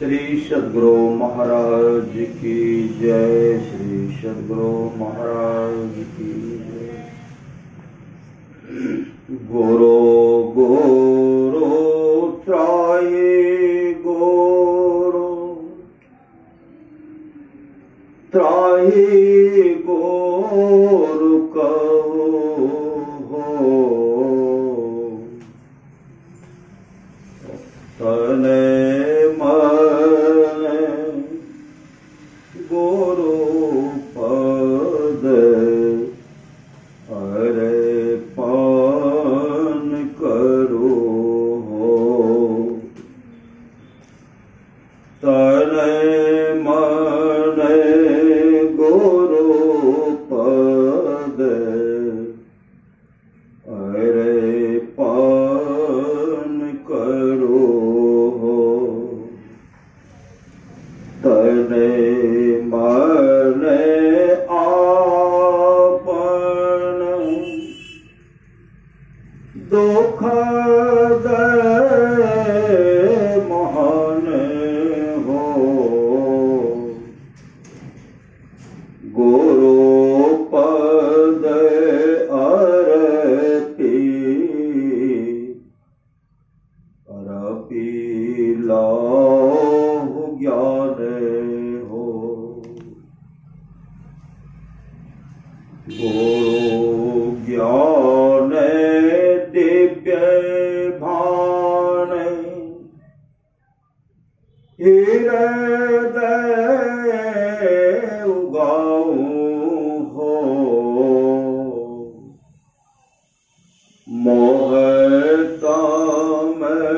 श्री सद्गुरु महाराज की जय। श्री सद्गुरु महाराज की जय। गुरु गुरु त्राहि गुरु त्राहि गुरु कहो तने गुरु पद अरे पान करो तने मने गुरु पद अरे पान करो तने मने आपन दुख दे महान हो गुरु पद अरपी लाहु ज्ञान हो गुरु ज्ञान दिव्य भान हृदय उगाऊं हो मोहता में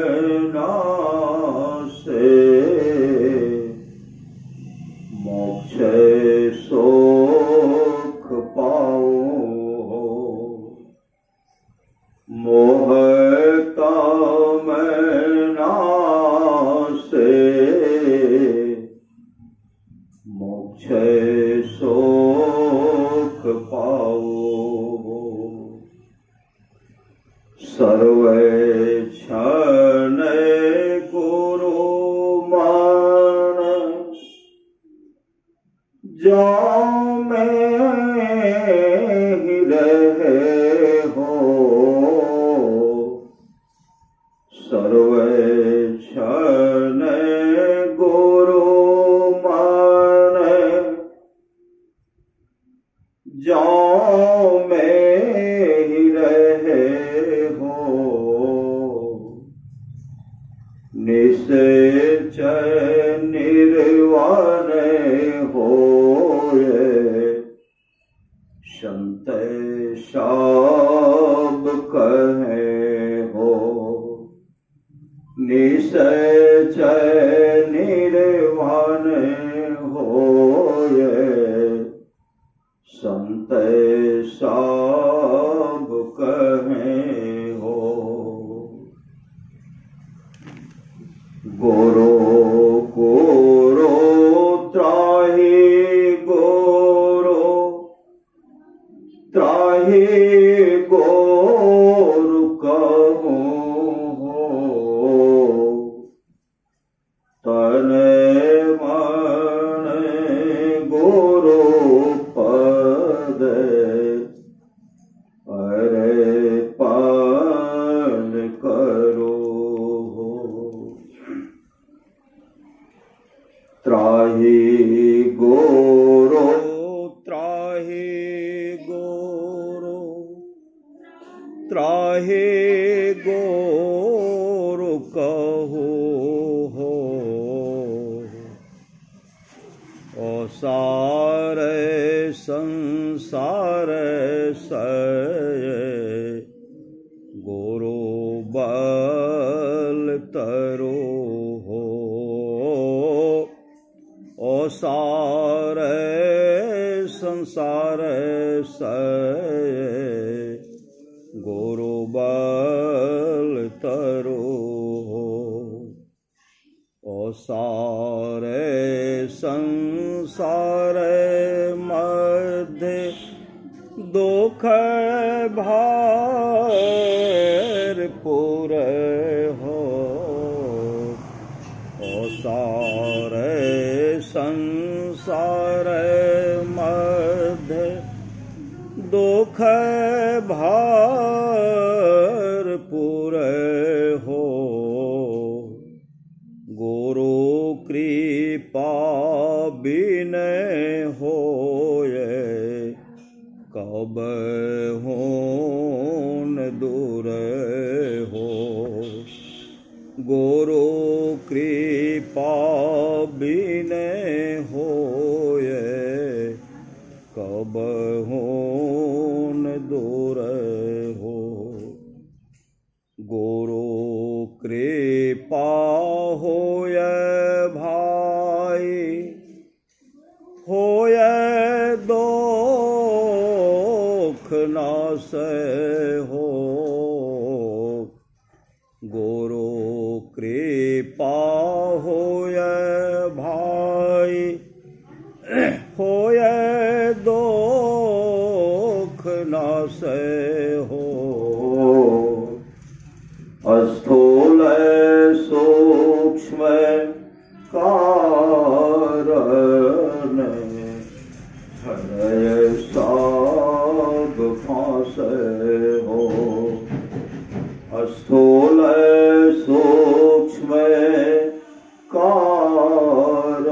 नासे मोक्ष सुख पाऊं मोहता में नासे मोक्ष सुख पाऊं सर्वे क्षण गुरु मान जाओ में ही रहे हो सर्वे क्षण गुरु मान जाओ में ही रहे निश्चय निर्वाण होए संत सब कहे हो निश्चय निर्वाण होए संत सब कहे हो गुरु गुरु त्राहि गुरु कहो तने मन गुरु पद अरे पान करो त्राहि गुरु कहो हो सारे संसार सय गुरु बल तरो हो सारे संसार सय गुरु बल तरो हो सारे संसार मध्य दुख भार पुर हो सारे संसार मध्य दुख भरपूर हो। गुरु कृपा बिन होए कब होन दूर हो। गुरु कृपा बिन होए कब होन दूर हो। गुरु कृपा होए भाई होए दुख नाश हो। गुरु कृपा होए भाई होए दुख नाश हो। स्थूल सूक्ष्म कारण हृदय सब फांसे हो। स्थूल सूक्ष्म कारण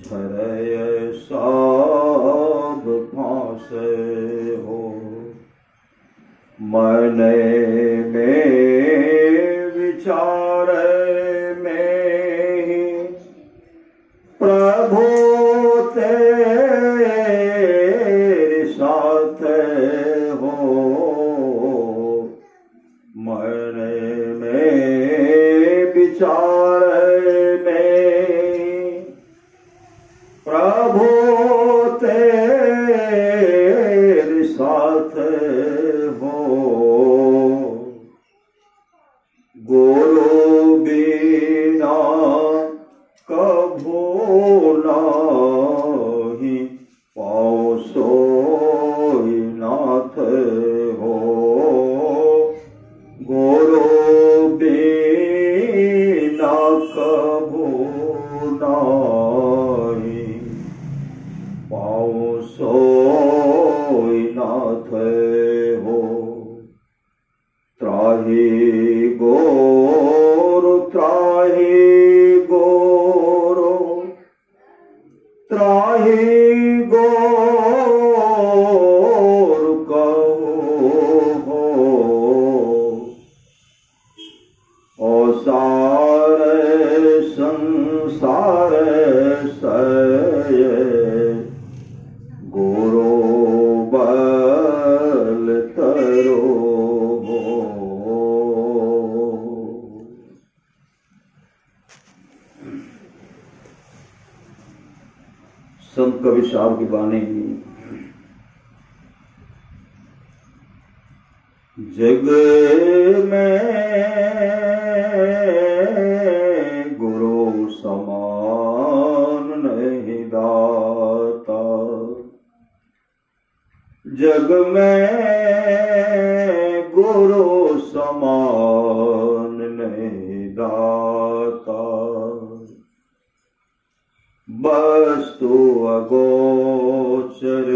हृदय सब फांसे हो। मन में विचार में प्रभु तेरे साथ हो। मन में विचार में प्रभु तेरे साथ हो। गुरु बिना कभू नाही पाओ सोई नाथ हो। गुरु बिना कभू नाही पाओ सोई नाथ हो। त्राहि गोरु त्राहि गोरु त्राहि गोरु कहो हो। ओ सारे संसार सये गुरु बल तरो हो। संत कवि साहब की वाणी। जग में गुरु समान नहीं दाता। जग में गुरु समान नहीं दाता। वस्तु अगोचर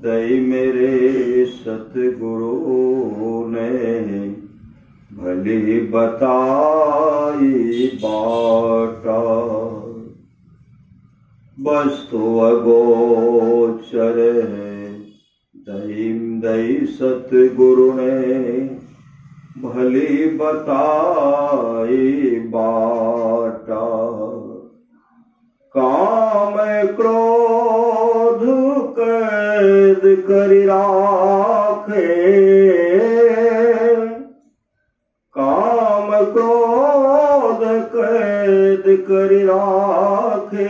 दई मेरे सतगुरु ने भली बताई बाटा। वस्तु अगोचर दई सतगुरु ने भली बताई बाटा। काम क्रोध कैद करि राखे। काम क्रोध कैद करि राखे।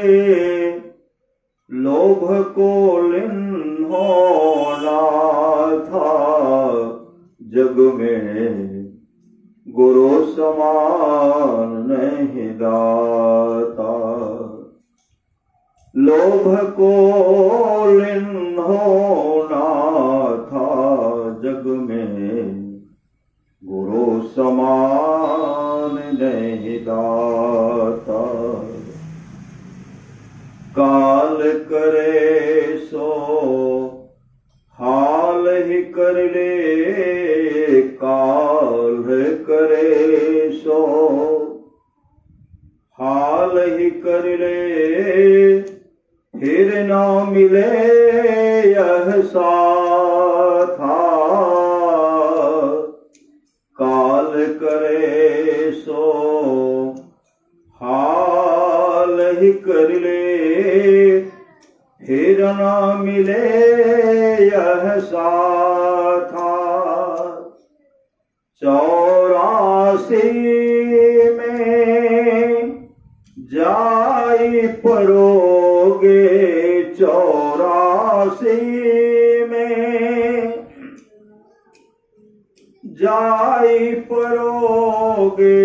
लोभ को लिन्हो ना था जग में गुरु समान नहीं दाता। लोभ को लिन्हो ना था जग में गुरु समान नहीं दाता। करे सो हाल ही कर ले, काल करे सो हाल ही कर ले, फिर ना मिले यह साथा। काल करे सो हाल ही कर ले, फिर ना मिले यह साथा। 84 में जाई परोगे, 84 में जाई परोगे,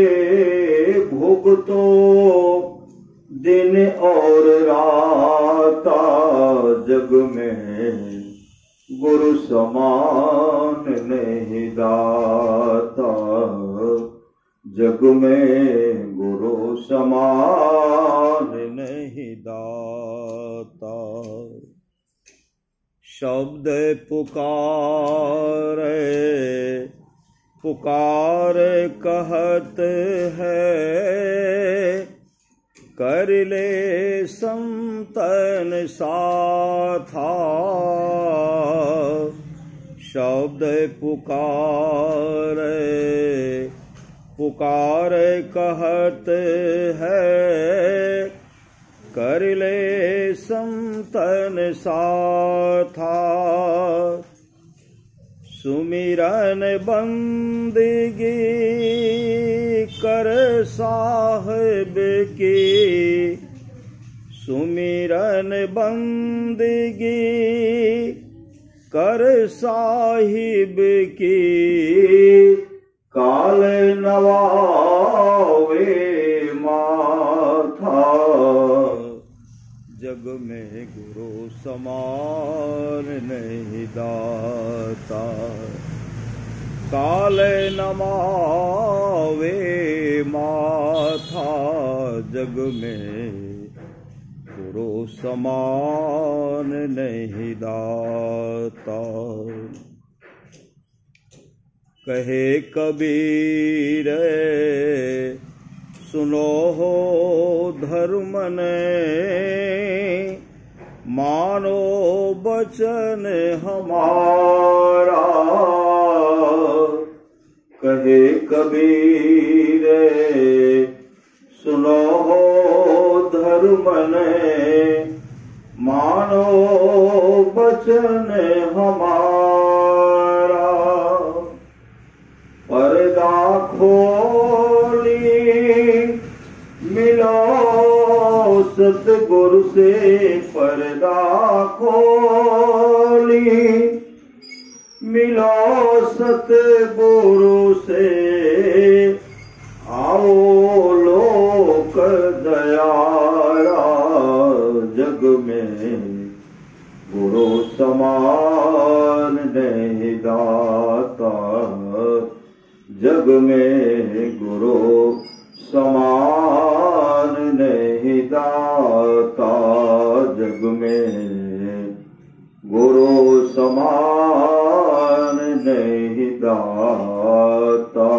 भुगतो दिन और राता। जग में गुरु समान नहीं दाता, जग में गुरु समान नहीं दाता। शब्द पुकारे पुकार कहत है, कर ले संतन साथा। शब्द पुकार पुकार कहत है, कर ले संतन साथा। सुमिरन बंदगी कर साहिब की, सुमिरन बंदगी कर साहिब की। काल नवावे माथा, जग में गुरु समान नहीं दाता। काल नमावे माथा, जग में गुरु समान नहीं दाता। कहे कबीर सुनो हो धर्म ने, मानो बचन हमारा। कहे कबीर सुनो हो धर्म ने, मानो बचन हमारा। पर्दा खोली मिलो सतगुरु से, पर्दा खोली मिलो सतगुरु से। आओ लोक दयारा, जग में गुरु समान नहीं दाता। जग में गुरु समान नहीं दाता, जग में गुरु समान नहीं दाता।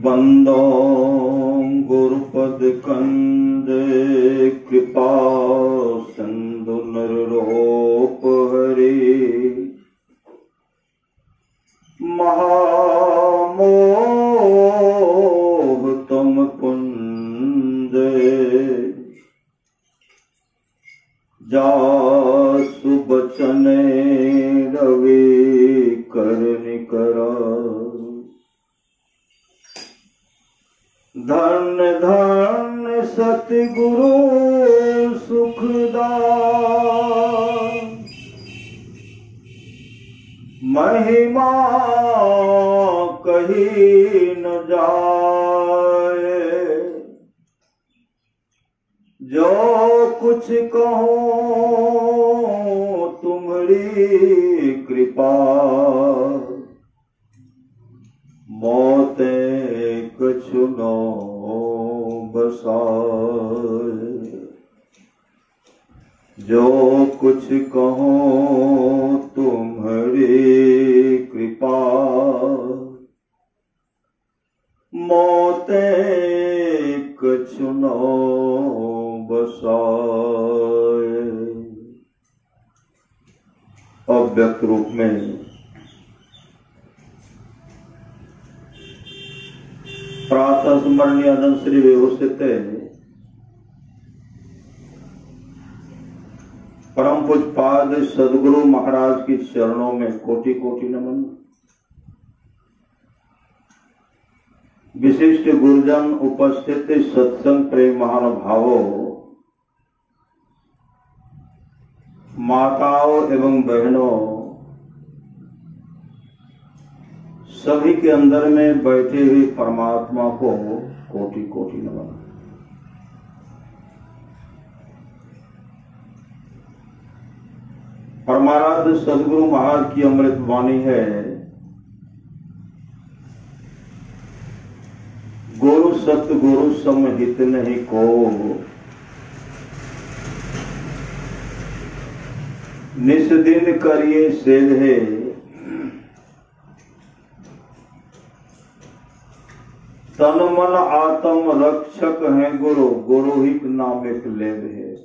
बंदो गुरुपद कंद कृपा सिंधु नररूप हरि। महामोह तुम कुंद, जासु बचने रवि करनि करा। धन धन सतगुरु सुखदा, महिमा कही न जाए। जो कुछ कहो तुम्हारी कृपा, मौत कछु नो बसाए। जो कुछ कहो तुम्हारी कृपा, मोते कछु नो बसाए। अव्यक्त रूप में प्रातः स्मरणीय अनंत श्री व्यवस्थित परम पूज्यपाद सदगुरु महाराज की चरणों में कोटि कोटि नमन। विशिष्ट गुरुजन, उपस्थित सत्संग प्रेम महानुभावों, माताओं एवं बहनों, सभी के अंदर में बैठे हुए परमात्मा को कोटि कोटि नमन। परमाराध्य सदगुरु महाराज की अमृत वाणी है, गुरु सतगुरु समहित नहीं को, निस दिन करिए सेध है। तन मन आत्म रक्षक है गुरु, गुरु ही नाम एक लेव है।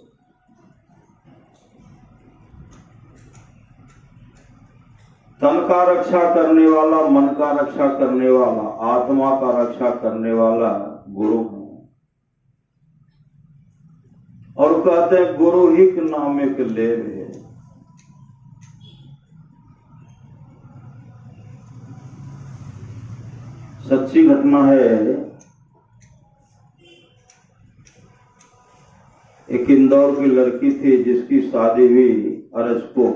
तन का रक्षा करने वाला, मन का रक्षा करने वाला, आत्मा का रक्षा करने वाला गुरु है। और कहते हैं गुरु ही के नाम एक लेव है। सच्ची घटना है, एक इंदौर की लड़की थी जिसकी शादी हुई अरजपुर,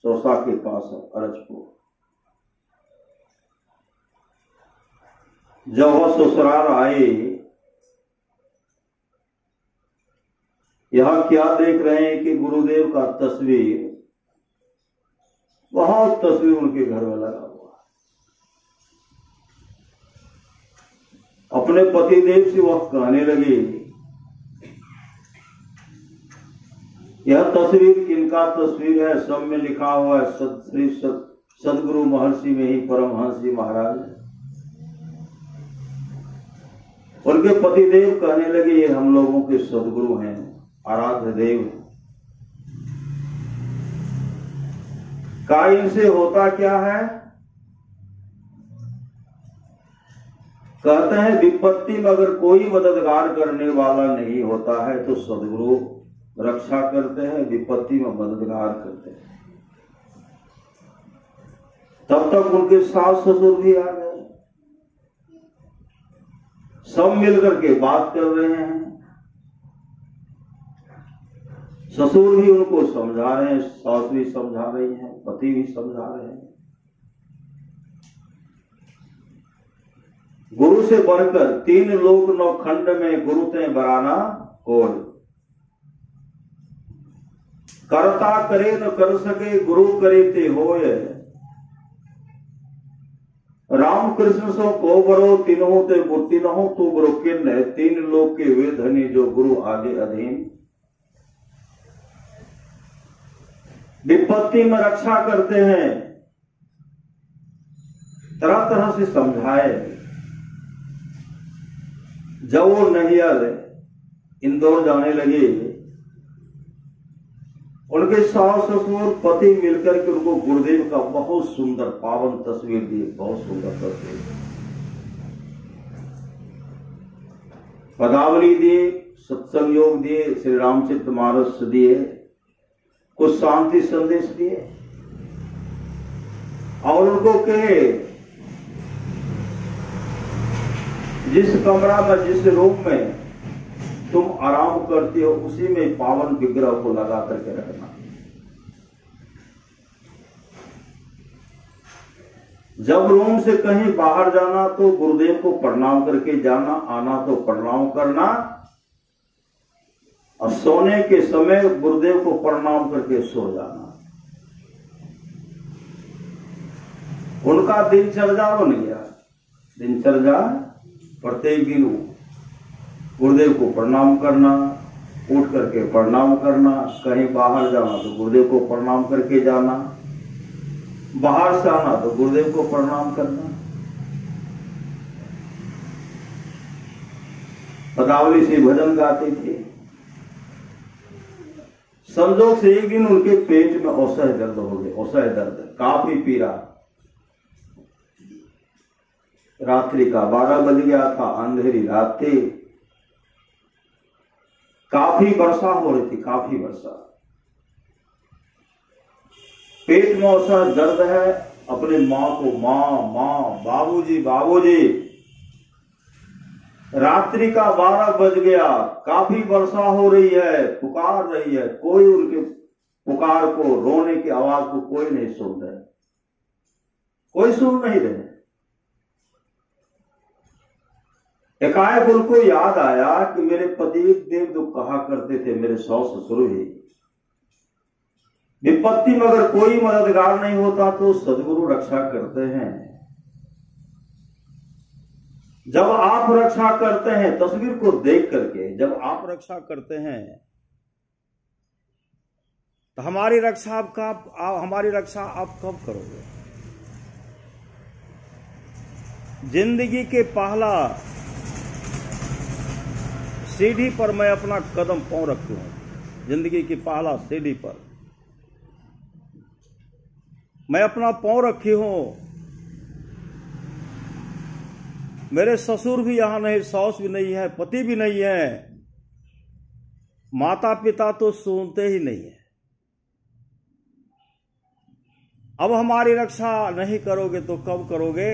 चौसा के पास है अरजपुर। जब वह ससुराल आई, यहां क्या देख रहे हैं कि गुरुदेव का तस्वीर, बहुत तस्वीर उनके घर में लगा हुआ है। अपने पतिदेव से वह कहने लगी, यह तस्वीर किनका तस्वीर है? सब में लिखा हुआ है श्री सदगुरु महर्षि में ही परमहंस जी महाराज। उनके पतिदेव कहने लगे, ये हम लोगों के सदगुरु हैं, आराध्य देव। का इनसे होता क्या है? कहते हैं विपत्ति में अगर कोई मददगार करने वाला नहीं होता है तो सदगुरु रक्षा करते हैं, विपत्ति में मददगार करते हैं। तब तक उनके सास ससुर भी आ गए, सब मिलकर के बात कर रहे हैं। ससुर भी उनको समझा रहे हैं, सास भी समझा रही हैं, पति भी समझा रहे हैं। गुरु से बढ़कर 3 लोक 9 खंड में गुरु ते बराना कोई, करता करे न कर सके गुरु करे ते होए। राम कृष्ण सो को बरो तीनों ते बुद्धि न हो, तू गुरु किन है 3 लोक के वे धनी जो गुरु आगे अधीन। विपत्ति में रक्षा करते हैं, तरह तरह से समझाए। जब वो नैहर इंदौर जाने लगे, उनके सास ससुर पति मिलकर के उनको गुरुदेव का बहुत सुंदर पावन तस्वीर दिए, बहुत सुंदर तस्वीर, पदावली दिए, सत्संग योग दिए, श्री रामचरित मानस दिए, कुछ शांति संदेश दिए और उनको कहे जिस कमरा में, जिस रूम में तुम आराम करते हो उसी में पावन विग्रह को लगा करके रखना। जब रूम से कहीं बाहर जाना तो गुरुदेव को प्रणाम करके जाना, आना तो प्रणाम करना, और सोने के समय गुरुदेव को प्रणाम करके सो जाना। उनका दिनचर्या बन गया, दिनचर्या प्रत्येक दिन गुरुदेव को प्रणाम करना, उठ करके प्रणाम करना, कहीं बाहर जाना तो गुरुदेव को प्रणाम करके जाना, बाहर से आना तो गुरुदेव को प्रणाम करना। पदावली से भजन गाते थे। संजोग से एक दिन उनके पेट में असह्य दर्द हो गया, असह्य दर्द, काफी पीड़ा। रात्रि का 12 बज गया था, अंधेरी रात थी, काफी वर्षा हो रही थी, काफी वर्षा। पेट में असह्य दर्द है, अपने मां को मां बाबूजी बाबूजी। रात्रि का 12 बज गया, काफी वर्षा हो रही है, पुकार रही है, कोई उनके पुकार को, रोने की आवाज को कोई नहीं सुन रहे, कोई सुन नहीं रहे। एकाएक उनको याद आया कि मेरे पति देव जो कहा करते थे, मेरे सास ससुर ही, विपत्ति में अगर कोई मददगार नहीं होता तो सदगुरु रक्षा करते हैं। जब आप रक्षा करते हैं, तस्वीर को देख करके जब आप रक्षा करते हैं तो हमारी रक्षा आप कब करोगे? जिंदगी के पहला सीढ़ी पर मैं अपना कदम पांव रखी हूं। जिंदगी की पहला सीढ़ी पर मैं अपना पांव रखी हूं। मेरे ससुर भी यहां नहीं, सास भी नहीं है, पति भी नहीं है, माता पिता तो सुनते ही नहीं है। अब हमारी रक्षा नहीं करोगे तो कब करोगे?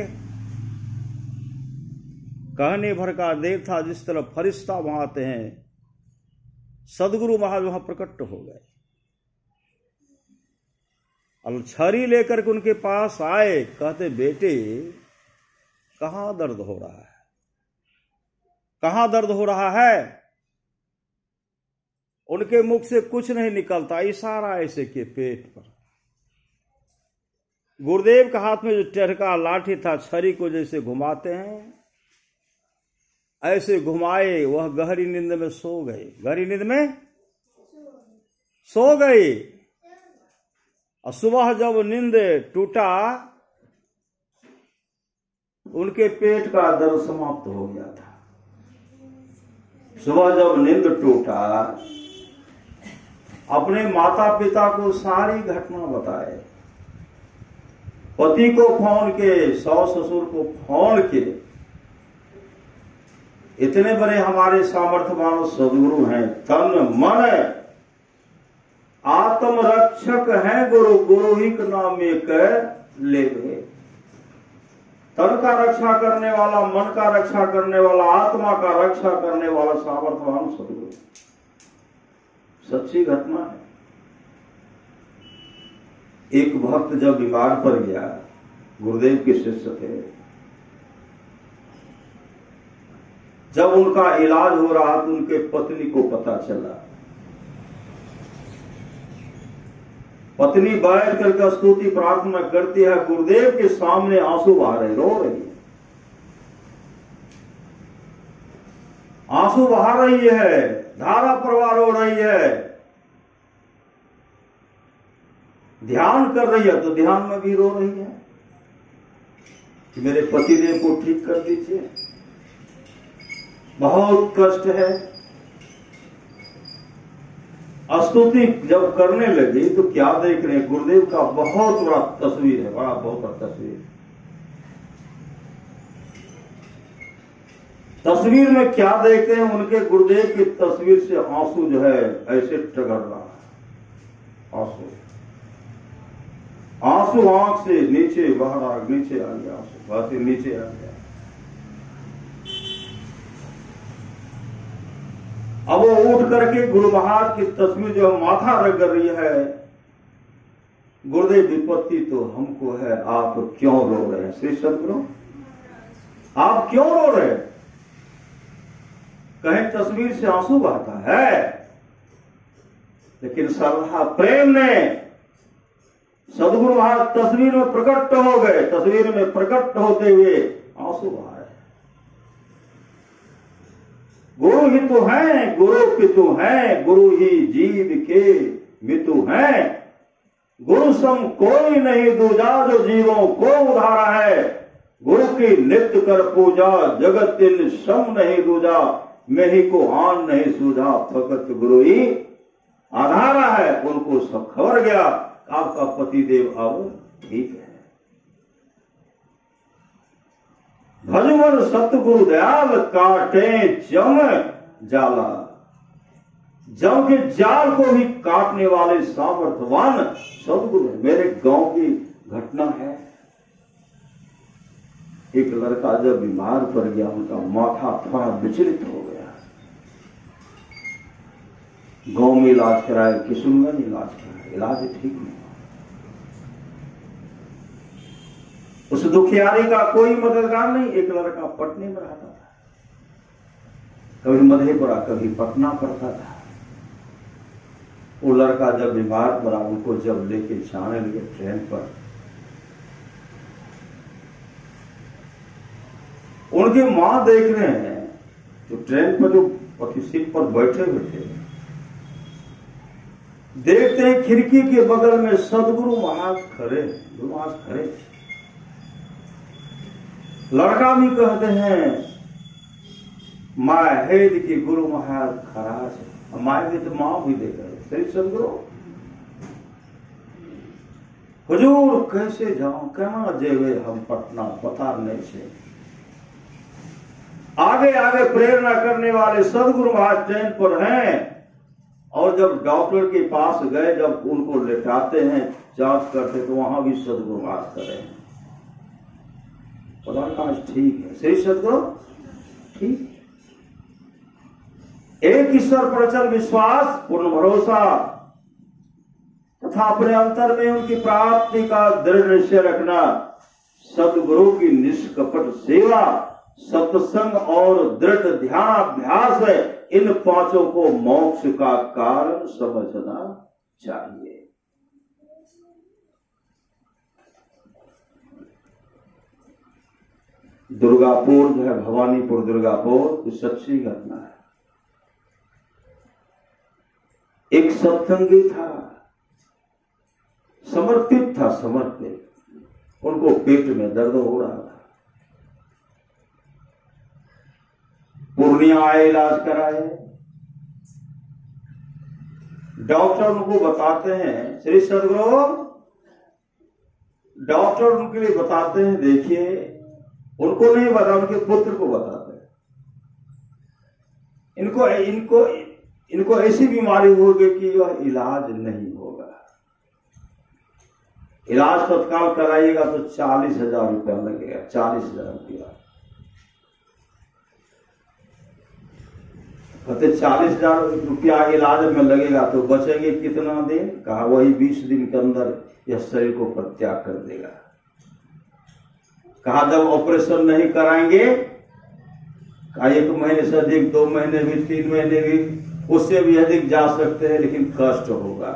कहने भर का देव था, जिस तरह फरिश्ता वहां आते हैं, सदगुरु महाराज वहां प्रकट हो गए। और छड़ी लेकर के उनके पास आए, कहते बेटे कहां दर्द हो रहा है, कहां दर्द हो रहा है? उनके मुख से कुछ नहीं निकलता, इशारा ऐसे के पेट पर। गुरुदेव के हाथ में जो टेढ़का लाठी था, छड़ी को जैसे घुमाते हैं ऐसे घुमाए, वह गहरी नींद में सो गए, गहरी नींद में सो गए। और सुबह जब नींद टूटा, उनके पेट का दर्द समाप्त हो गया था। सुबह जब नींद टूटा, अपने माता पिता को सारी घटना बताए, पति को फोन के, सास ससुर को फोन के। इतने बड़े हमारे सामर्थ्यवान सदगुरु हैं, तन मन आत्म रक्षक हैं गुरु, गुरु ही का नाम एक ले गए। तन का रक्षा करने वाला, मन का रक्षा करने वाला, आत्मा का रक्षा करने वाला सामर्थ्यवान सदगुरु। सच्ची घटना है। एक भक्त जब बीमार पड़ गया, गुरुदेव के शिष्य थे, जब उनका इलाज हो रहा तो उनके पत्नी को पता चला। पत्नी बैठ करके स्तुति प्रार्थना करती है, गुरुदेव के सामने आंसू बहा रहे, रो रही है, आंसू बहा रही है, धारा प्रवाह हो रही है, ध्यान कर रही है तो ध्यान में भी रो रही है कि मेरे पतिदेव को ठीक कर दीजिए, बहुत कष्ट है। स्तुति जब करने लगी तो क्या देख रहे हैं, गुरुदेव का बहुत बड़ा तस्वीर है, बहुत बड़ा तस्वीर। तस्वीर में क्या देखते हैं, उनके गुरुदेव की तस्वीर से आंसू जो है ऐसे टगर रहा है, आंसू आंसू आंख से नीचे बह रहा, नीचे आ गया, आंसू बहते नीचे आ गया। अब वो उठ करके गुरु महाराज की तस्वीर जो माथा रगड़ रही है, गुरुदेव विपत्ति तो हमको है, आप क्यों रो रहे हैं? श्री सदगुरु आप क्यों रो रहे हैं? कहीं तस्वीर से आंसू बहता है, लेकिन श्रद्धा प्रेम ने सदगुरु महाराज तस्वीर में प्रकट हो गए, तस्वीर में प्रकट होते हुए आंसू बहा रहे। गुरु ही तो है, गुरु पितु है, गुरु ही जीव के मितु है। गुरु सम कोई नहीं दूजा, जो जीवों को उधारा है। गुरु की नित्य कर पूजा, जगत इन सम नहीं दूजा। मैं ही को आन नहीं सूझा, फकत गुरु ही आधारा है। उनको सब खबर गया, आपका पतिदेव अब ठीक है। भजवर सतगुरु दयाल, काटे जम जाला। जम के जाल को भी काटने वाले सामर्थ्यवान सदगुरु है। मेरे गांव की घटना है, एक लड़का जब बीमार पड़ गया, उनका माथा थोड़ा विचलित हो गया। गांव में इलाज कराया, किशनगंज इलाज कराया, इलाज ठीक नहीं। उस दुखियारी का कोई मददगार नहीं। एक लड़का पटने में रहता था, कभी मधेपुरा कभी पटना पड़ता था। वो लड़का जब बीमार पड़ा, उनको जब लेके जाने लगे ट्रेन पर, उनकी मां देख रहे हैं तो ट्रेन पर जो सीट पर बैठे हुए थे, देखते हैं खिड़की के बगल में सदगुरु महाराज खड़े, गुरु महाराज खड़े थे। लड़का भी कहते हैं माँ हेद की गुरु महाराज खड़ा है। माए भी तो मां भी देख रहे, सही सदगुरु हुजूर कैसे जाऊं, कहना जेवे हम पटना, पता नहीं से। आगे आगे प्रेरणा करने वाले सदगुरु महाराज ट्रेन पर हैं। और जब डॉक्टर के पास गए, जब उनको लेटाते हैं, जांच करते, तो वहां भी सदगुरु महाराज करे हैं। पता नहीं ठीक है, सही सदगुरु ठीक। एक ईश्वर पर अचल विश्वास, पूर्ण भरोसा तथा अपने अंतर में उनकी प्राप्ति का दृढ़ निश्चय रखना, सदगुरु की निष्कपट सेवा, सत्संग और दृढ़ ध्यानाभ्यास है। इन पांचों को मोक्ष का कारण समझना चाहिए। दुर्गापुर जो है, भवानीपुर दुर्गापुर, इस सच्ची घटना है। एक सत्संगी था, समर्पित था, समर्पित। उनको पेट में दर्द हो रहा था, पूर्णिया आए, इलाज कराए। डॉक्टर उनको बताते हैं, श्री सदगुरु डॉक्टर उनके लिए बताते हैं, देखिए, उनको नहीं बता, उनके पुत्र को बताते हैं। इनको ऐसी बीमारी होगी कि यह इलाज नहीं होगा। इलाज तत्काल कराइएगा तो 40,000 रुपया लगेगा, 40,000 रुपया। कहते 40,000 रुपया इलाज में लगेगा तो बचेंगे कितना दिन? कहा वही 20 दिन के अंदर यह शरीर को परित्याग कर देगा। कहा जब ऑपरेशन नहीं कराएंगे, कहा 1 महीने से अधिक, 2 महीने भी, 3 महीने भी, उससे भी अधिक जा सकते हैं, लेकिन कष्ट होगा।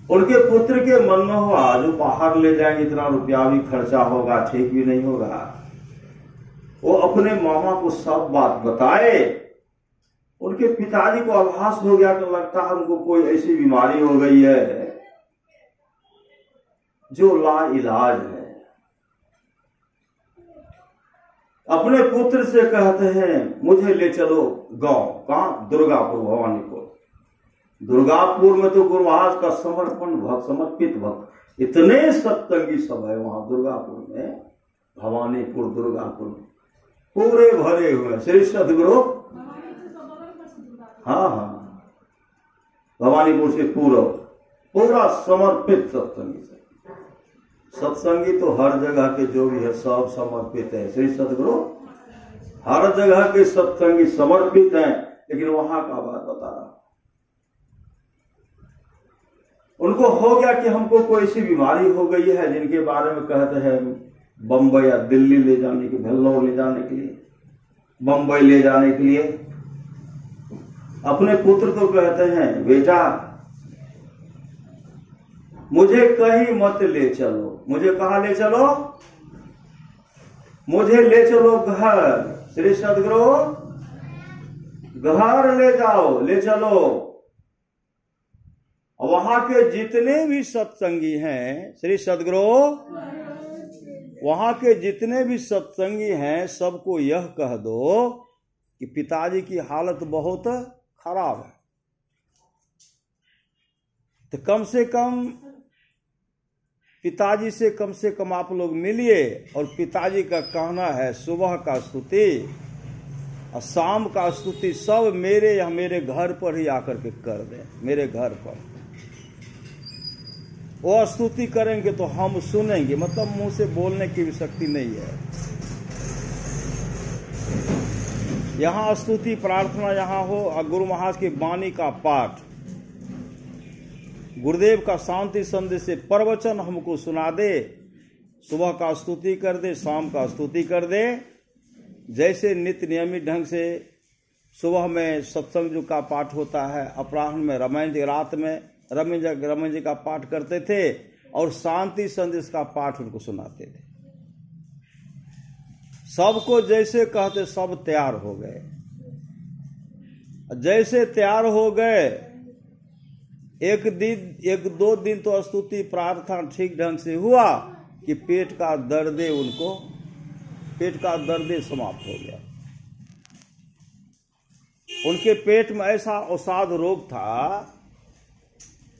उनके पुत्र के मन में हुआ जो बाहर ले जाएंगे इतना रुपया भी खर्चा होगा, ठीक भी नहीं होगा। वो अपने मामा को सब बात बताए। उनके पिताजी को आभास हो गया कि लगता है उनको कोई ऐसी बीमारी हो गई है जो ला इलाज है। अपने पुत्र से कहते हैं मुझे ले चलो गांव। कहां? दुर्गापुर, भवानीपुर। दुर्गापुर में तो गुरु महाराज का समर्पण भक्त, समर्पित भक्त, इतने सत्संगी सब है वहां दुर्गापुर में, भवानीपुर दुर्गापुर में पूरे भरे हुए श्री सदगुरु। हाँ, भवानीपुर से पूरा समर्पित सत्संगी। सत्संगी तो हर जगह के जो भी है सब समर्पित है। श्री सदगुरु हर जगह के सत्संगी समर्पित हैं, लेकिन वहां का बात बता रहा। उनको हो गया कि हमको कोई सी बीमारी हो गई है जिनके बारे में कहते हैं बंबई या दिल्ली ले जाने के, भेल्लोर ले जाने के लिए, बंबई ले जाने के लिए। अपने पुत्र को कहते हैं बेटा मुझे कहीं मत ले चलो। मुझे कहां ले चलो? मुझे ले चलो घर, श्री सदगुरु घर ले जाओ, ले चलो। वहां के जितने भी सत्संगी हैं, श्री सदगुरु वहां के जितने भी सत्संगी हैं, सबको यह कह दो कि पिताजी की हालत बहुत खराब है, तो कम से कम पिताजी से कम आप लोग मिलिए। और पिताजी का कहना है सुबह का स्तुति और शाम का स्तुति सब मेरे घर पर ही आकर के कर दें, मेरे घर पर। वो स्तुति करेंगे तो हम सुनेंगे, मतलब मुंह से बोलने की भी शक्ति नहीं है। यहाँ स्तुति प्रार्थना यहाँ हो और गुरु महाराज की वाणी का पाठ, गुरुदेव का शांति संदेश से प्रवचन हमको सुना दे, सुबह का स्तुति कर दे, शाम का स्तुति कर दे। जैसे नित्य नियमित ढंग से सुबह में सत्संग का पाठ होता है, अपराह्न में रामायण जी, रात में रामायण जी का पाठ करते थे और शांति संदेश का पाठ उनको सुनाते थे। सबको जैसे कहते सब तैयार हो गए। जैसे तैयार हो गए, एक दो दिन तो स्तुति प्रार्थना ठीक ढंग से हुआ कि पेट का दर्द समाप्त हो गया। उनके पेट में ऐसा अवसाद रोग था,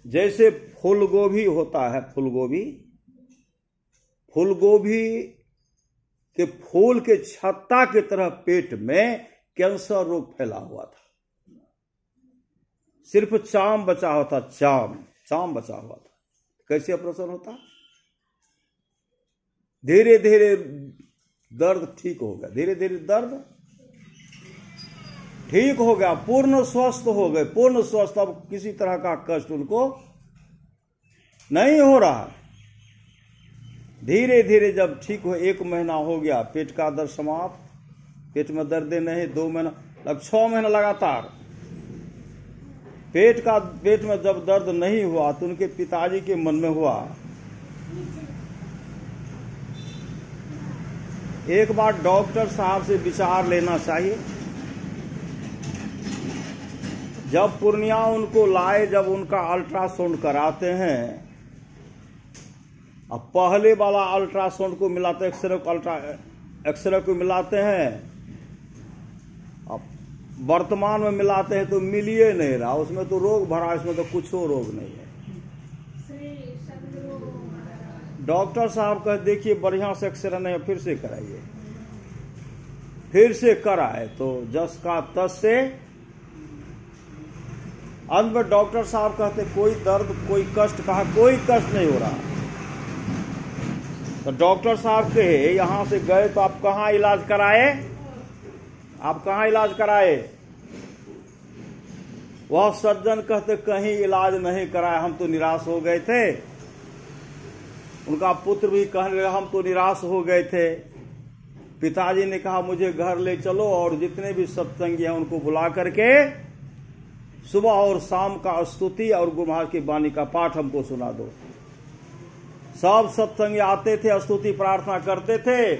जैसे फूलगोभी होता है, फूलगोभी के फूल के छत्ता की तरह पेट में कैंसर रोग फैला हुआ था। सिर्फ चाम बचा होता, चाम बचा हुआ था। कैसे ऑपरेशन होता? धीरे धीरे दर्द ठीक हो गया, धीरे धीरे दर्द ठीक हो गया, पूर्ण स्वस्थ हो गए, पूर्ण स्वस्थ। अब किसी तरह का कष्ट उनको नहीं हो रहा। धीरे धीरे जब ठीक हो, 1 महीना हो गया, पेट का दर्द समाप्त, पेट में दर्द नहीं, 2 महीना, लगभग 6 महीना लगातार पेट में जब दर्द नहीं हुआ तो उनके पिताजी के मन में हुआ, एक बार डॉक्टर साहब से विचार लेना चाहिए। जब पूर्णिया उनको लाए, जब उनका अल्ट्रासाउंड कराते हैं, अब पहले वाला अल्ट्रासाउंड को मिलाते, एक्सरे को मिलाते हैं, अब वर्तमान में मिलाते हैं तो मिल ही नहीं रहा। उसमें तो रोग भरा, इसमें तो कुछ और रोग नहीं है। डॉक्टर साहब कह देखिए बढ़िया से एक्सरे नहीं, फिर से कराइए। फिर से कराए तो जस का तस से अंत में डॉक्टर साहब कहते कोई दर्द, कोई कष्ट, कहा कोई कष्ट नहीं हो रहा। तो डॉक्टर साहब कहे यहां से गए तो आप कहाँ इलाज कराए, आप कहाँ इलाज कराए? वह सज्जन कहते कहीं इलाज नहीं कराया, हम तो निराश हो गए थे। उनका पुत्र भी कहने लगा हम तो निराश हो गए थे। पिताजी ने कहा मुझे घर ले चलो और जितने भी सत्संगी हैं उनको बुला करके सुबह और शाम का स्तुति और गुरु महाराज की वाणी का पाठ हमको सुना दो। सब सत्संगी आते थे, स्तुति प्रार्थना करते थे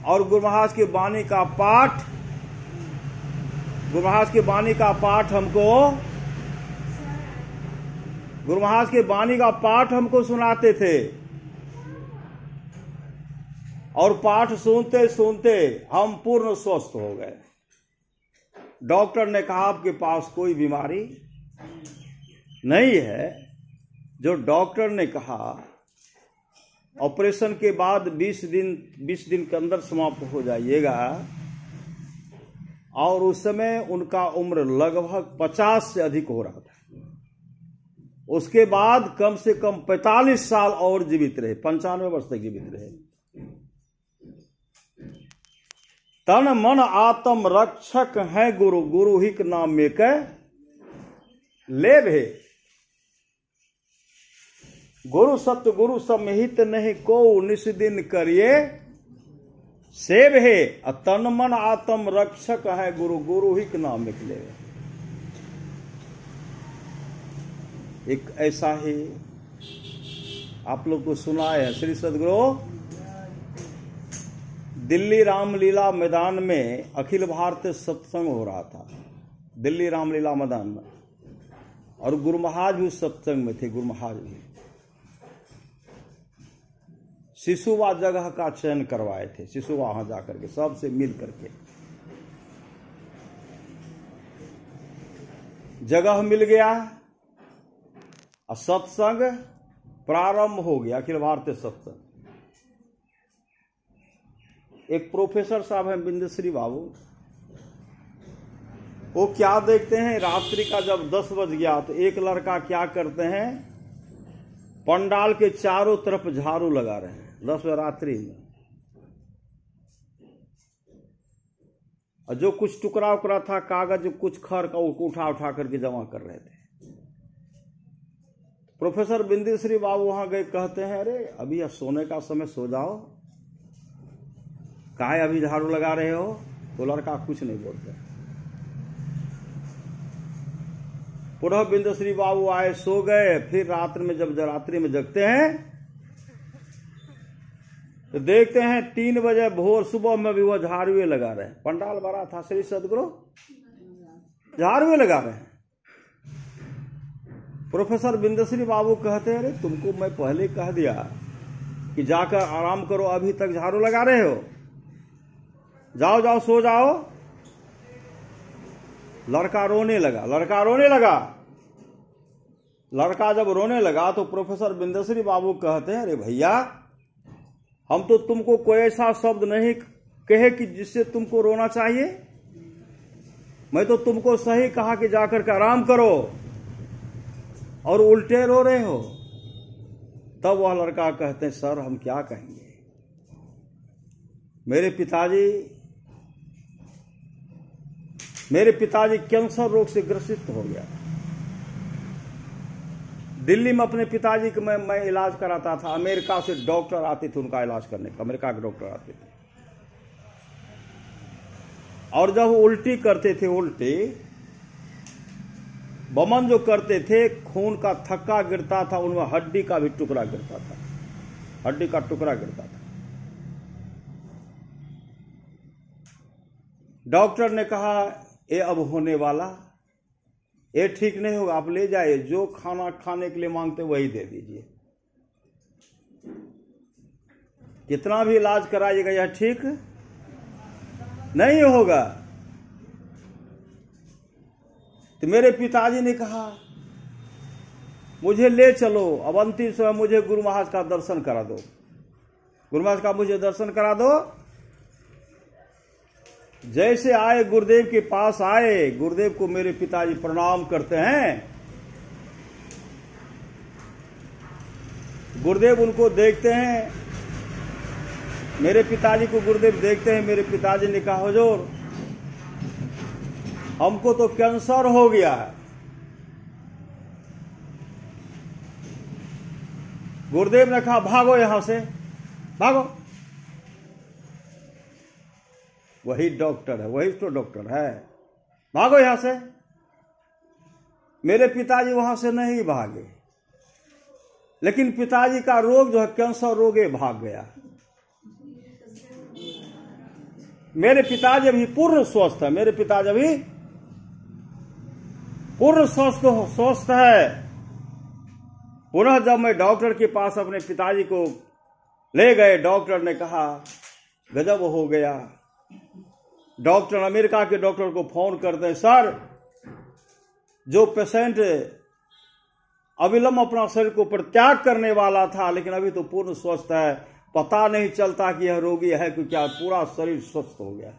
और गुरु महाराज की वाणी का पाठ, गुरु महाराज की वाणी का पाठ हमको, गुरु महाराज की वाणी का पाठ हमको सुनाते थे। और पाठ सुनते सुनते हम पूर्ण स्वस्थ हो गए। डॉक्टर ने कहा आपके पास कोई बीमारी नहीं है। जो डॉक्टर ने कहा ऑपरेशन के बाद 20 दिन के अंदर समाप्त हो जाइएगा, और उस समय उनका उम्र लगभग 50 से अधिक हो रहा था। उसके बाद कम से कम 45 साल और जीवित रहे, 95 वर्ष तक जीवित रहे। तन मन आत्म रक्षक है गुरु, गुरु ही के नाम में के ले भे। गुरु सत्य गुरु समिहित नहीं को निस दिन करिए सेव है। तन मन आत्म रक्षक है गुरु, गुरु ही के नाम में के ले। एक ऐसा ही आप लोग को सुनाए है श्री सदगुरु दिल्ली रामलीला मैदान में अखिल भारतीय सत्संग हो रहा था, दिल्ली रामलीला मैदान में, और गुरु महाराज भी उस सत्संग में थे। गुरु महाराज भी शिशुवा जगह का चयन करवाए थे, शिशुवा वहां जाकर के सबसे मिल करके जगह मिल गया और सत्संग प्रारंभ हो गया, अखिल भारतीय सत्संग। एक प्रोफेसर साहब हैं बिंदुश्री बाबू, वो क्या देखते हैं, रात्रि का जब 10 बज गया तो एक लड़का क्या करते हैं, पंडाल के चारों तरफ झाड़ू लगा रहे हैं 10 बजे रात्रि में, और जो कुछ टुकड़ा उकड़ा था कागज, कुछ खर का उठा उठा करके जमा कर रहे थे। प्रोफेसर बिंदुश्री बाबू वहां गए, कहते हैं अरे अभी यह सोने का समय, सो जाओ, काहे अभी झाड़ू लगा रहे हो? तो लड़का कुछ नहीं बोलते। पुनः बिंदुश्री बाबू आए, सो गए। फिर रात्रि में जब रात्रि में जगते हैं तो देखते हैं 3 बजे भोर सुबह में भी वो झाड़ुए लगा रहे हैं। पंडाल भरा था, श्री सदगुरु झाड़ुए लगा रहे हैं। प्रोफेसर बिंदुश्री बाबू कहते हैं अरे तुमको मैं पहले कह दिया कि जाकर आराम करो, अभी तक झाड़ू लगा रहे हो, जाओ जाओ सो जाओ। लड़का रोने लगा, लड़का रोने लगा। लड़का जब रोने लगा तो प्रोफेसर बिंदुश्री बाबू कहते हैं अरे भैया, हम तो तुमको कोई ऐसा शब्द नहीं कहे कि जिससे तुमको रोना चाहिए, मैं तो तुमको सही कहा कि जाकर के आराम करो, और उल्टे रो रहे हो। तब वह लड़का कहते हैं सर हम क्या कहेंगे, मेरे पिताजी कैंसर रोग से ग्रसित हो गया। दिल्ली में अपने पिताजी का मैं इलाज कराता था, अमेरिका से डॉक्टर आते थे उनका इलाज करने का, अमेरिका के डॉक्टर आते थे, और जब उल्टी करते थे, उल्टी बमन जो करते थे, खून का थक्का गिरता था, उनमें हड्डी का भी टुकड़ा गिरता था, हड्डी का टुकड़ा गिरता था। डॉक्टर ने कहा ये अब होने वाला, ये ठीक नहीं होगा, आप ले जाइए, जो खाना खाने के लिए मांगते वही दे दीजिए, कितना भी इलाज कराइएगा यह ठीक नहीं होगा। तो मेरे पिताजी ने कहा मुझे ले चलो, अवंती से मुझे गुरु महाराज का दर्शन करा दो, गुरु महाराज का मुझे दर्शन करा दो। जैसे आए गुरुदेव के पास आए, गुरुदेव को मेरे पिताजी प्रणाम करते हैं। गुरुदेव उनको देखते हैं, मेरे पिताजी को गुरुदेव देखते हैं। मेरे पिताजी ने कहा हुजूर हमको तो कैंसर हो गया है। गुरुदेव ने कहा भागो यहां से, भागो। वही डॉक्टर है, वही तो डॉक्टर है, भागो यहां से। मेरे पिताजी वहां से नहीं भागे, लेकिन पिताजी का रोग जो है कैंसर रोग भाग गया। मेरे पिताजी अभी पूर्ण स्वस्थ है, मेरे पिताजी अभी पूर्ण स्वस्थ है। पुनः जब मैं डॉक्टर के पास अपने पिताजी को ले गए, डॉक्टर ने कहा गजब हो गया। डॉक्टर अमेरिका के डॉक्टर को फोन करते हैं, सर जो पेशेंट अविलंब अपना शरीर को परित्याग करने वाला था, लेकिन अभी तो पूर्ण स्वस्थ है, पता नहीं चलता कि यह रोगी है कि क्या, पूरा शरीर स्वस्थ हो गया।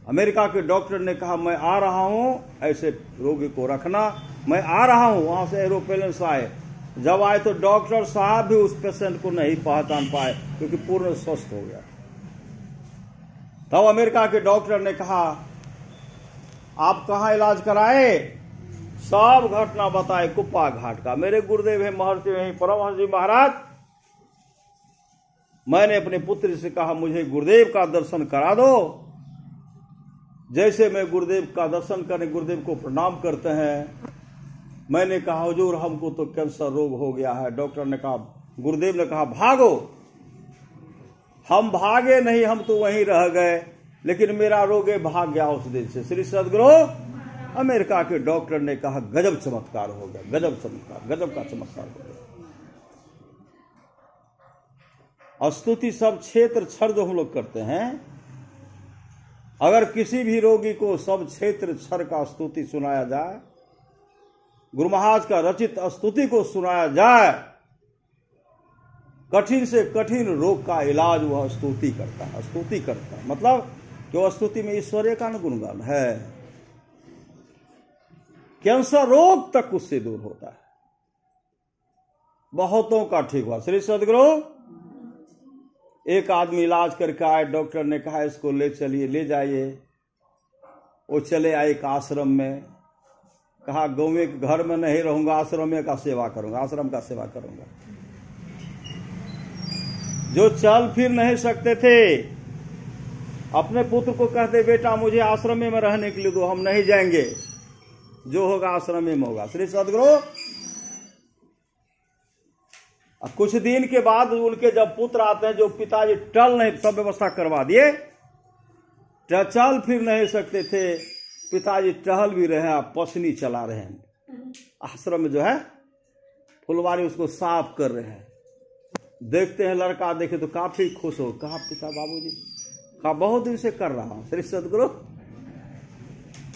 अमेरिका के डॉक्टर ने कहा मैं आ रहा हूं, ऐसे रोगी को रखना, मैं आ रहा हूं। वहां से एरोप्लेन से आए, जब आए तो डॉक्टर साहब भी उस पेशेंट को नहीं पहचान पाए क्योंकि पूर्ण स्वस्थ हो गया। तब अमेरिका के डॉक्टर ने कहा आप कहां इलाज कराए, सब घटना बताए कुप्पा घाट का। मेरे गुरुदेव है महर्षि वहीं परमहंस जी महाराज। मैंने अपने पुत्र से कहा मुझे गुरुदेव का दर्शन करा दो। जैसे मैं गुरुदेव का दर्शन करने गुरुदेव को प्रणाम करते हैं, मैंने कहा हुजूर हमको तो कैंसर रोग हो गया है। डॉक्टर ने कहा, गुरुदेव ने कहा भागो। हम भागे नहीं, हम तो वहीं रह गए, लेकिन मेरा रोगे भाग गया उस दिन से। श्री सदगुरु अमेरिका के डॉक्टर ने कहा गजब चमत्कार हो गया, गजब चमत्कार, गजब का चमत्कार हो गया। स्तुति सब क्षेत्र क्षर जो हम लोग करते हैं, अगर किसी भी रोगी को सब क्षेत्र क्षर का स्तुति सुनाया जाए, गुरु महाराज का रचित स्तुति को सुनाया जाए, कठिन से कठिन रोग का इलाज वह स्तुति करता है। स्तुति करता है मतलब कि वह स्तुति में ईश्वर्य का गुणगान है। कैंसर रोग तक उससे दूर होता है, बहुतों का ठीक हुआ। श्री सदगुरु एक आदमी इलाज करके आए, डॉक्टर ने कहा इसको ले चलिए, ले जाइए। वो चले आए एक आश्रम में, कहा गाँव के घर में नहीं रहूंगा, आश्रम में का सेवा करूंगा, आश्रम का सेवा करूंगा। जो चल फिर नहीं सकते थे, अपने पुत्र को कहते बेटा मुझे आश्रम में रहने के लिए दो, हम नहीं जाएंगे, जो होगा आश्रम में होगा। श्री सदगुरु कुछ दिन के बाद उनके जब पुत्र आते हैं, जो पिताजी टल नहीं, सब व्यवस्था करवा दिए, चल फिर नहीं सकते थे, पिताजी टहल भी रहे हैं, पसनी चला रहे हैं, आश्रम में जो है फुलवारी उसको साफ कर रहे हैं। देखते हैं लड़का, देखे तो काफी खुश हो, कहा पिता बाबूजी, कहा बहुत दिन से कर रहा हूं। श्री सदगुरु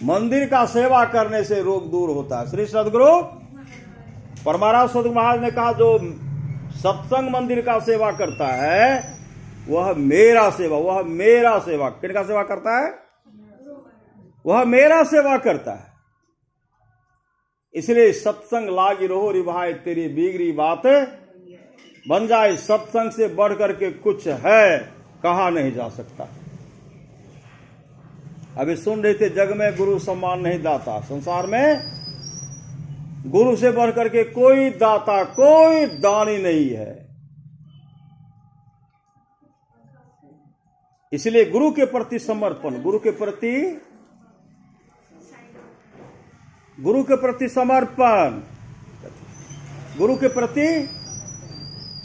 मंदिर का सेवा करने से रोग दूर होता है। श्री सदगुरु परमाराम सदगुरु महाराज ने कहा जो सत्संग मंदिर का सेवा करता है वह मेरा सेवा, वह मेरा सेवा, किनका सेवा करता है? वह मेरा सेवा करता है। इसलिए सत्संग लागी रहो रिभाए तेरी बिगड़ी बात बन जाए, सत्संग से बढ़ करके कुछ है कहा नहीं जा सकता। अभी सुन रहे थे जग में गुरु सम्मान नहीं दाता, संसार में गुरु से बढ़ करके कोई दाता, कोई दानी नहीं है। इसलिए गुरु के प्रति समर्पण, गुरु के प्रति समर्पण, गुरु के प्रति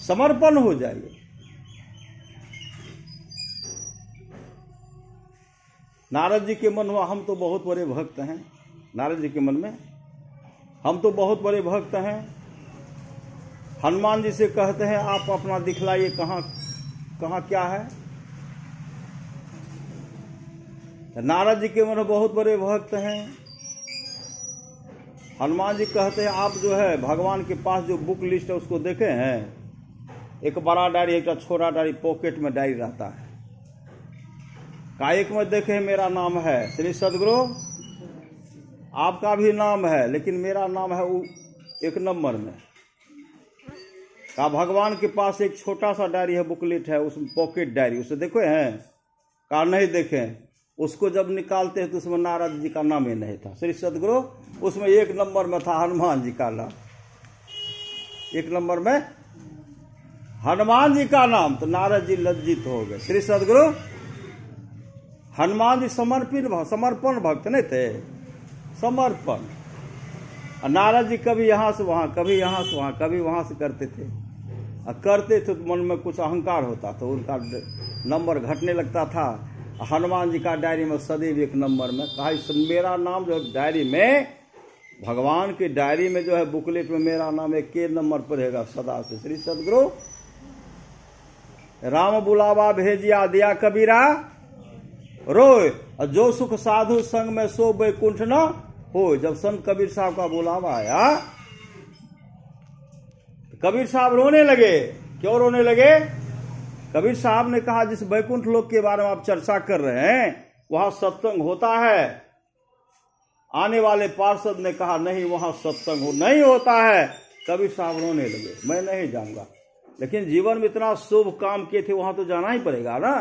समर्पण हो जाइए। नारद जी के मन में हम तो बहुत बड़े भक्त हैं, नारद जी के मन में हम तो बहुत बड़े भक्त हैं। हनुमान जी से कहते हैं आप अपना दिखलाइए, कहां कहां क्या है। नारद जी के मन में बहुत बड़े भक्त हैं। हनुमान जी कहते हैं आप जो है भगवान के पास जो बुक लिस्ट है उसको देखे हैं, एक बड़ा डायरी, एक छोटा डायरी, पॉकेट में डायरी रहता है, कायक में देखे मेरा नाम है। श्री सदगुरु आपका भी नाम है, लेकिन मेरा नाम है एक नंबर में। का भगवान के पास एक छोटा सा डायरी है, बुकलेट है, उसमें पॉकेट डायरी, उसे देखे हैं? का नहीं देखे। उसको जब निकालते हैं तो उसमें नारद जी का नाम ही नहीं था। श्री सदगुरु उसमें एक नंबर में था हनुमान जी का नाम, एक नंबर में हनुमान जी का नाम। तो नारद जी लज्जित हो गए। श्री सदगुरु हनुमान जी समर्पण भक्त नहीं थे, समर्पण। नारद जी कभी यहां से वहां, कभी यहां से वहां, कभी वहां से करते थे। करते थे तो मन में कुछ अहंकार होता तो उनका नंबर घटने लगता था। हनुमान जी का डायरी में सदैव एक नंबर में कहा मेरा नाम जो डायरी में, भगवान की डायरी में जो है बुकलेट में मेरा नाम एक के नंबर पर रहेगा सदा से। श्री सदगुरु राम बुलावा भेजिया दिया कबीरा रोय, जो सुख साधु संग में सो बैकुंठ न हो। जब संत कबीर साहब का बुलावा आया, कबीर साहब रोने लगे। क्यों रोने लगे? कबीर साहब ने कहा जिस बैकुंठ लोक के बारे में आप चर्चा कर रहे हैं वहां सत्संग होता है। आने वाले पार्षद ने कहा नहीं वहां सत्संग नहीं होता है। कबीर साहब रोने लगे, मैं नहीं जाऊंगा। लेकिन जीवन में इतना शुभ काम किए थे, वहां तो जाना ही पड़ेगा ना।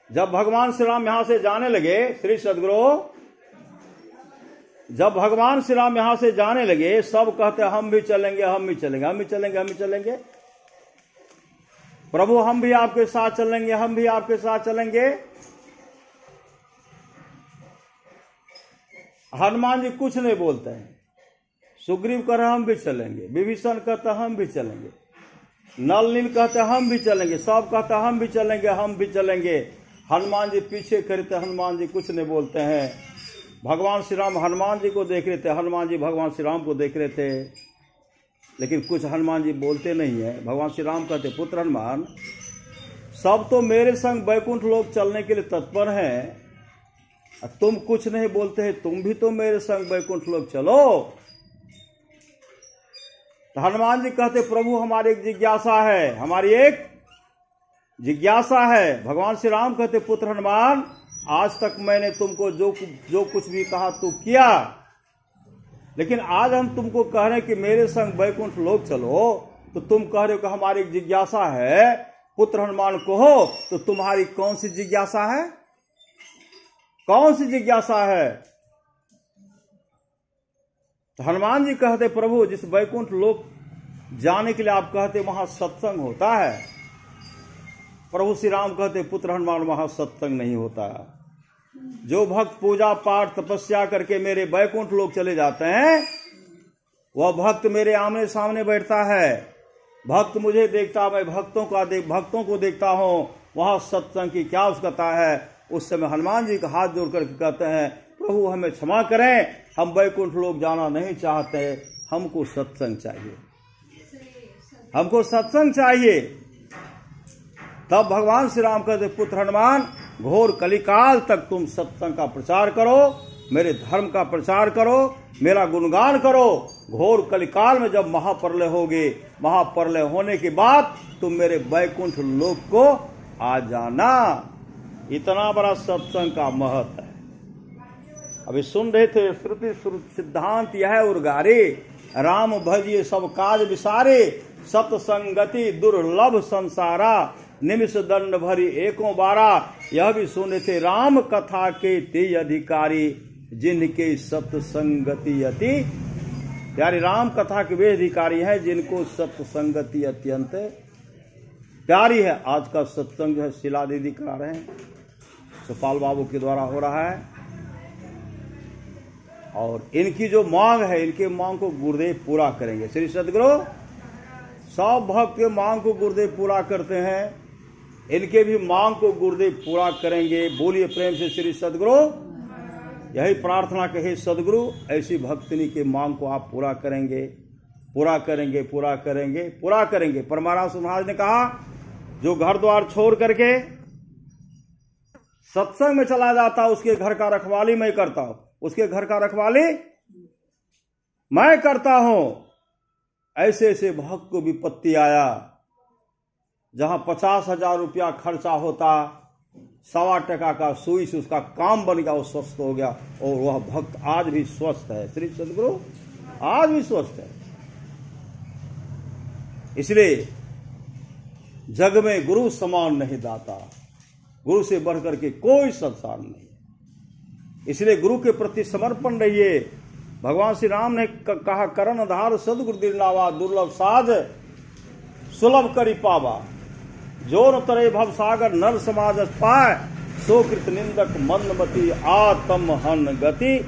जब भगवान श्री राम यहां से जाने लगे, श्री सदगुरु जब भगवान श्री राम यहां से जाने लगे, सब कहते हम भी चलेंगे, हम भी चलेंगे, हम भी चलेंगे, हम भी चलेंगे। प्रभु हम भी आपके साथ चलेंगे, हम भी आपके साथ चलेंगे। हनुमान जी कुछ नहीं बोलते हैं। सुग्रीव कह रहे हम भी चलेंगे, विभीषण कहता हम भी चलेंगे। नल नील कहते हम भी चलेंगे, सब कहते हम भी चलेंगे, हम भी चलेंगे। हनुमान जी पीछे खड़े थे, हनुमान जी कुछ नहीं बोलते हैं। भगवान श्री राम हनुमान जी को देख रहे थे, हनुमान जी भगवान श्री राम को देख रहे थे, लेकिन कुछ हनुमान जी बोलते नहीं है। भगवान श्री राम कहते पुत्र हनुमान, सब तो मेरे संग बैकुंठ लोक चलने के लिए तत्पर हैं, तुम कुछ नहीं बोलते हैं, तुम भी तो मेरे संग बैकुंठ लोक चलो। तो हनुमान जी कहते प्रभु हमारी एक जिज्ञासा है, हमारी एक जिज्ञासा है। भगवान श्री राम कहते पुत्र हनुमान, आज तक मैंने तुमको जो कुछ भी कहा तू किया, लेकिन आज हम तुमको कह रहे हैं कि मेरे संग बैकुंठ लोक चलो, तो तुम कह रहे हो कि हमारी एक जिज्ञासा है। पुत्र हनुमान कहो तो तुम्हारी कौन सी जिज्ञासा है, कौन सी जिज्ञासा है? तो हनुमान जी कहते प्रभु जिस बैकुंठ लोक जाने के लिए आप कहते वहां सत्संग होता है। प्रभु श्री राम कहते पुत्र हनुमान वहां सत्संग नहीं होता। जो भक्त पूजा पाठ तपस्या करके मेरे बैकुंठ लोक चले जाते हैं, वह भक्त मेरे आमने सामने बैठता है, भक्त मुझे देखता, मैं भक्तों को देखता हूं। वहां सत्संग की क्या आवश्यकता है? उस समय हनुमान जी का हाथ जोड़ करके कहते हैं प्रभु हमें क्षमा करें, हम बैकुंठ लोक जाना नहीं चाहते, हमको सत्संग चाहिए, हमको सत्संग चाहिए। तब भगवान श्री राम कहते पुत्र हनुमान, घोर कलिकाल तक तुम सत्संग का प्रचार करो, मेरे धर्म का प्रचार करो, मेरा गुणगान करो। घोर कलिकाल में जब महाप्रलय होगे, महाप्रलय होने के बाद तुम मेरे बैकुंठ लोक को आ जाना। इतना बड़ा सत्संग का महत्व है। अभी सुन रहे थे, श्रुति सिद्धांत यह उर्गारे, राम भजिए सब काज विसारे, सत्संगति दुर्लभ संसारा, निमिष दंड भरी एको बारा। यह भी सुने थे, राम कथा के ते अधिकारी, जिनके सत्संगति अति प्यारी। राम कथा के वे अधिकारी हैं जिनको सत्संगति अत्यंत प्यारी है। आज का सत्संग जो है शिला दीदी करा रहे हैं, सुपाल बाबू के द्वारा हो रहा है, और इनकी जो मांग है, इनके मांग को गुरुदेव पूरा करेंगे। श्री सदगुरु सब भक्त के मांग को गुरुदेव पूरा करते हैं, इनके भी मांग को गुरुदेव पूरा करेंगे। बोलिए प्रेम से श्री सदगुरु। यही प्रार्थना के हे सदगुरु, ऐसी भक्तिनी के मांग को आप पूरा करेंगे, पूरा करेंगे, पूरा करेंगे, पूरा करेंगे। परमाराम महाराज ने कहा, जो घर द्वार छोड़ करके सत्संग में चला जाता, उसके घर का रखवाली मैं करता हूं, उसके घर का रखवाली मैं करता हूं। ऐसे ऐसे भक्त को विपत्ति आया, जहां 50,000 रुपया खर्चा होता, 1.25 टका का सुई से उसका काम बन गया, वो स्वस्थ हो गया, और वह भक्त आज भी स्वस्थ है। श्री सदगुरु आज भी स्वस्थ है। इसलिए जग में गुरु समान नहीं दाता, गुरु से बढ़कर के कोई संसार नहीं। इसलिए गुरु के प्रति समर्पण रहिए। भगवान श्री राम ने कहा, करण धार सदगुरु दिलावा, दुर्लभ साध सुलभ करी पावा, जो न तरे भव सागर नर समाज पाए, सो कृत निंदक मंदमती आत्म हन गति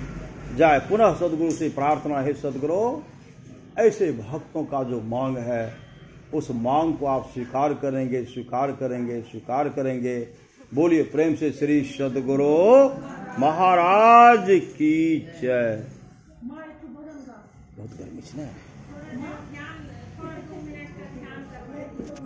जाए। पुनः सदगुरु से प्रार्थना है, सदगुरु ऐसे भक्तों का जो मांग है, उस मांग को आप स्वीकार करेंगे, स्वीकार करेंगे, स्वीकार करेंगे। बोलिए प्रेम से श्री सदगुरु महाराज की जय। बहुत गर्मी है।